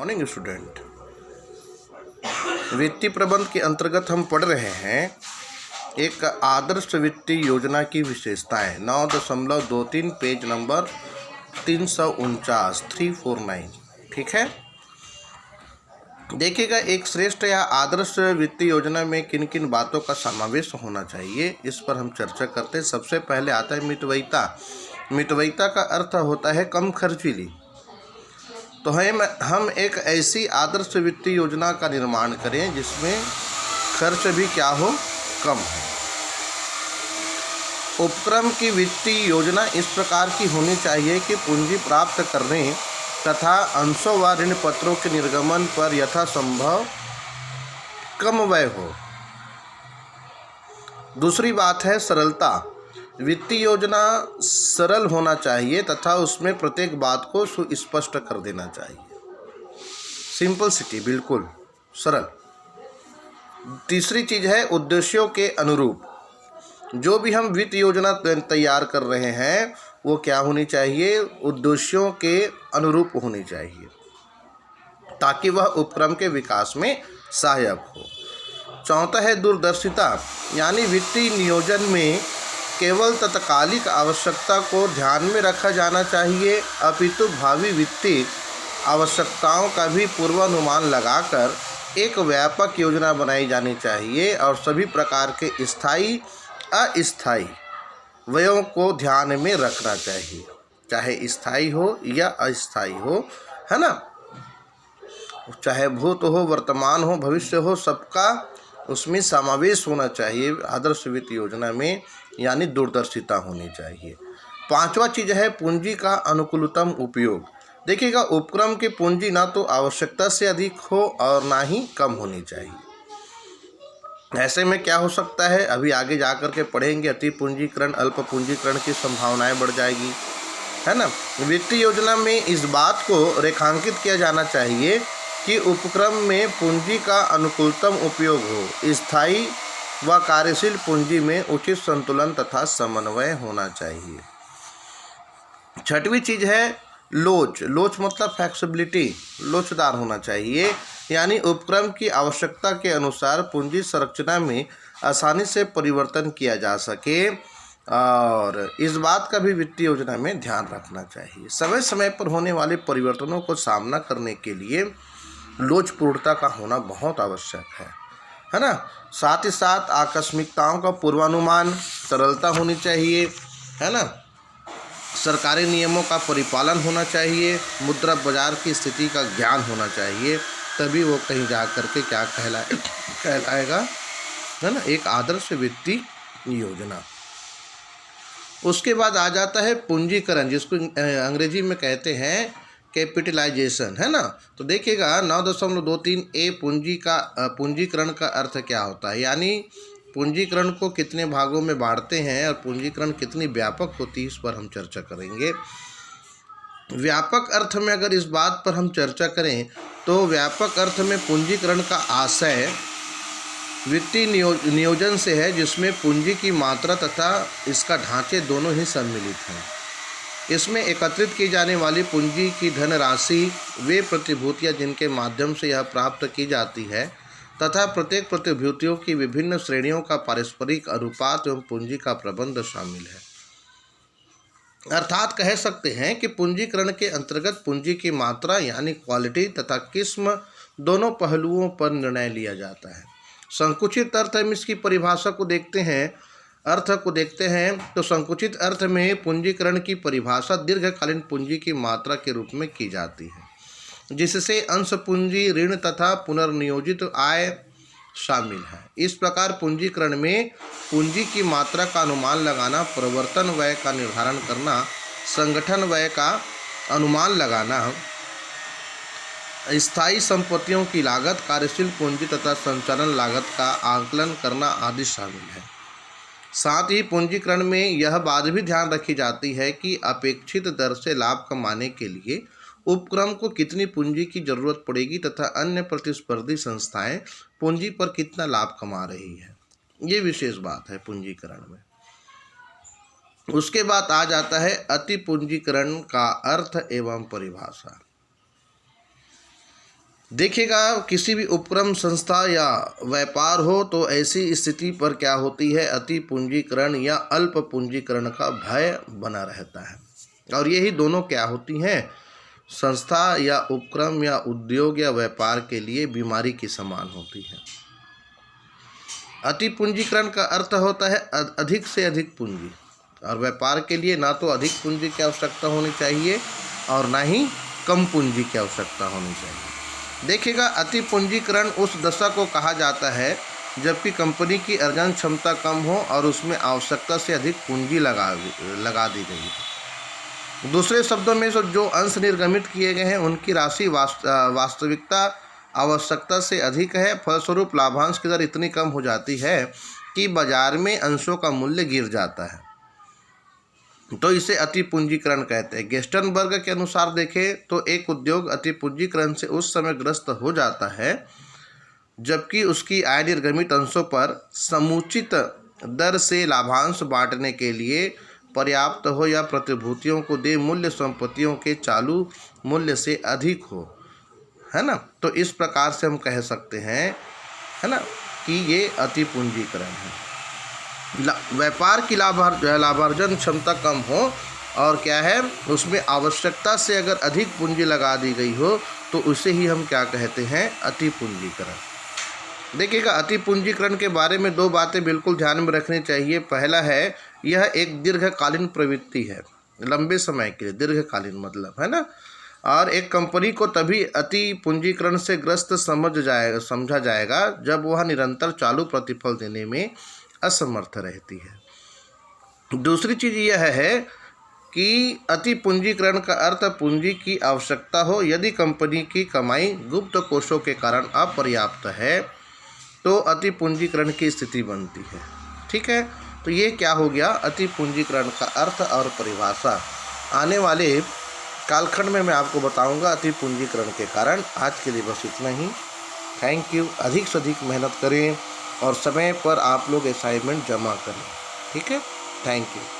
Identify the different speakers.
Speaker 1: Morning student. वित्तीय प्रबंध के अंतर्गत हम पढ़ रहे हैं एक आदर्श वित्तीय योजना की विशेषताएं। 9.23 पेज नंबर 349 349। ठीक है, देखिएगा एक श्रेष्ठ या आदर्श वित्तीय योजना में किन किन बातों का समावेश होना चाहिए, इस पर हम चर्चा करते हैं। सबसे पहले आता है मितव्ययिता। मितव्ययिता का अर्थ होता है कम खर्चीली। तो हम एक ऐसी आदर्श वित्तीय योजना का निर्माण करें जिसमें खर्च भी क्या हो, कम हो। उपक्रम की वित्तीय योजना इस प्रकार की होनी चाहिए कि पूंजी प्राप्त करने तथा अंशों व ऋण पत्रों के निर्गमन पर यथासंभव कम व्यय हो। दूसरी बात है सरलता। वित्तीय योजना सरल होना चाहिए तथा उसमें प्रत्येक बात को सुस्पष्ट कर देना चाहिए। सिंपलिसिटी, बिल्कुल सरल। तीसरी चीज़ है उद्देश्यों के अनुरूप। जो भी हम वित्त योजना तैयार कर रहे हैं वो क्या होनी चाहिए, उद्देश्यों के अनुरूप होनी चाहिए ताकि वह उपक्रम के विकास में सहायक हो। चौथा है दूरदर्शिता, यानी वित्तीय नियोजन में केवल तत्कालिक आवश्यकता को ध्यान में रखा जाना चाहिए, अपितु भावी वित्तीय आवश्यकताओं का भी पूर्वानुमान लगाकर एक व्यापक योजना बनाई जानी चाहिए और सभी प्रकार के स्थायी अस्थायी व्ययों को ध्यान में रखना चाहिए, चाहे स्थायी हो या अस्थायी हो, है ना। चाहे भूत हो, वर्तमान हो, भविष्य हो, सबका उसमें समावेश होना चाहिए आदर्श वित्त योजना में, यानी दूरदर्शिता होनी चाहिए। पांचवा चीज़ है पूंजी का अनुकूलतम उपयोग। देखिएगा उपक्रम की पूंजी ना तो आवश्यकता से अधिक हो और ना ही कम होनी चाहिए। ऐसे में क्या हो सकता है, अभी आगे जा कर के पढ़ेंगे, अति पूंजीकरण अल्प पूंजीकरण की संभावनाएं बढ़ जाएगी, है ना। वित्तीय योजना में इस बात को रेखांकित किया जाना चाहिए कि उपक्रम में पूंजी का अनुकूलतम उपयोग हो। स्थायी व कार्यशील पूंजी में उचित संतुलन तथा समन्वय होना चाहिए। छठवीं चीज़ है लोच। लोच मतलब फ्लेक्सिबिलिटी, लोचदार होना चाहिए, यानी उपक्रम की आवश्यकता के अनुसार पूंजी संरचना में आसानी से परिवर्तन किया जा सके और इस बात का भी वित्तीय योजना में ध्यान रखना चाहिए। समय समय पर होने वाले परिवर्तनों को सामना करने के लिए लोचपूर्णता का होना बहुत आवश्यक है ना। साथ ही साथ आकस्मिकताओं का पूर्वानुमान, सरलता होनी चाहिए, है ना। सरकारी नियमों का परिपालन होना चाहिए, मुद्रा बाजार की स्थिति का ज्ञान होना चाहिए, तभी वो कहीं जा करके क्या कहलाएगा, है ना, एक आदर्श वित्तीय योजना। उसके बाद आ जाता है पूंजीकरण, जिसको अंग्रेजी में कहते हैं कैपिटलाइजेशन, है ना। तो देखिएगा 9.23 ए पूंजीकरण का अर्थ क्या होता है, यानी पूंजीकरण को कितने भागों में बांटते हैं और पूंजीकरण कितनी व्यापक होती है, इस पर हम चर्चा करेंगे। व्यापक अर्थ में अगर इस बात पर हम चर्चा करें तो व्यापक अर्थ में पूंजीकरण का आशय वित्तीय नियोजन से है, जिसमें पूंजी की मात्रा तथा इसका ढांचे दोनों ही सम्मिलित हैं। इसमें एकत्रित की जाने वाली पूंजी की धनराशि वे प्रतिभूतियां जिनके माध्यम से यह प्राप्त की जाती है तथा प्रत्येक प्रतिभूतियों की विभिन्न श्रेणियों का पारस्परिक अनुपात एवं पूंजी का प्रबंध शामिल है। अर्थात कह सकते हैं कि पूंजीकरण के अंतर्गत पूंजी की मात्रा यानी क्वालिटी तथा किस्म दोनों पहलुओं पर निर्णय लिया जाता है। संकुचित अर्थ में इसकी परिभाषा को देखते हैं तो संकुचित अर्थ में पूंजीकरण की परिभाषा दीर्घकालीन पूंजी की मात्रा के रूप में की जाती है, जिससे अंश पूंजी, ऋण तथा पुनर्नियोजित आय शामिल है। इस प्रकार पूंजीकरण में पूंजी की मात्रा का अनुमान लगाना, परिवर्तन व्यय का निर्धारण करना, संगठन व्यय का अनुमान लगाना, स्थायी संपत्तियों की लागत, कार्यशील पूंजी तथा संचालन लागत का आकलन करना आदि शामिल है। साथ ही पूंजीकरण में यह बात भी ध्यान रखी जाती है कि अपेक्षित दर से लाभ कमाने के लिए उपक्रम को कितनी पूंजी की जरूरत पड़ेगी तथा अन्य प्रतिस्पर्धी संस्थाएं पूंजी पर कितना लाभ कमा रही है। ये विशेष बात है पूंजीकरण में। उसके बाद आ जाता है अति पूंजीकरण का अर्थ एवं परिभाषा। देखिएगा, किसी भी उपक्रम, संस्था या व्यापार हो तो ऐसी स्थिति पर क्या होती है, अति पूंजीकरण या अल्प पूंजीकरण का भय बना रहता है। और यही दोनों क्या होती हैं, संस्था या उपक्रम या उद्योग या व्यापार के लिए बीमारी की समान होती है। अति पूंजीकरण का अर्थ होता है अधिक से अधिक पूंजी, और व्यापार के लिए ना तो अधिक पूंजी की आवश्यकता होनी चाहिए और ना ही कम पूंजी की आवश्यकता होनी चाहिए। देखिएगा, अति पूंजीकरण उस दशा को कहा जाता है जबकि कंपनी की अर्जन क्षमता कम हो और उसमें आवश्यकता से अधिक पूंजी लगा दी गई है। दूसरे शब्दों में जो अंश निर्गमित किए गए हैं उनकी राशि वास्तविकता आवश्यकता से अधिक है, फलस्वरूप लाभांश की दर इतनी कम हो जाती है कि बाजार में अंशों का मूल्य गिर जाता है, तो इसे अति पूंजीकरण कहते हैं। गेस्टनबर्ग के अनुसार देखें तो एक उद्योग अति पूंजीकरण से उस समय ग्रस्त हो जाता है जबकि उसकी आय निर्गमित अंशों पर समुचित दर से लाभांश बांटने के लिए पर्याप्त हो या प्रतिभूतियों को दे मूल्य संपत्तियों के चालू मूल्य से अधिक हो, है ना। तो इस प्रकार से हम कह सकते हैं, है ना, कि ये अति पूंजीकरण है। व्यापार की लाभार्जन क्षमता कम हो और क्या है, उसमें आवश्यकता से अगर अधिक पूंजी लगा दी गई हो तो उसे ही हम क्या कहते हैं, अति पूंजीकरण। देखिएगा, अति पूंजीकरण के बारे में दो बातें बिल्कुल ध्यान में रखनी चाहिए। पहला है, यह एक दीर्घकालीन प्रवृत्ति है, लंबे समय के लिए, दीर्घकालीन मतलब, है ना। और एक कंपनी को तभी अति पूंजीकरण से ग्रस्त समझा जाएगा जब वह निरंतर चालू प्रतिफल देने में असमर्थ रहती है। दूसरी चीज़ यह है कि अति पूंजीकरण का अर्थ पूंजी की आवश्यकता हो। यदि कंपनी की कमाई गुप्त कोषों के कारण अपर्याप्त है तो अति पूंजीकरण की स्थिति बनती है। ठीक है, तो ये क्या हो गया, अति पूंजीकरण का अर्थ और परिभाषा। आने वाले कालखंड में मैं आपको बताऊंगा अति पूंजीकरण के कारण। आज के लिए बस इतना ही। Thank you. अधिक से अधिक मेहनत करें और समय पर आप लोग असाइनमेंट जमा करें। ठीक है, थैंक यू।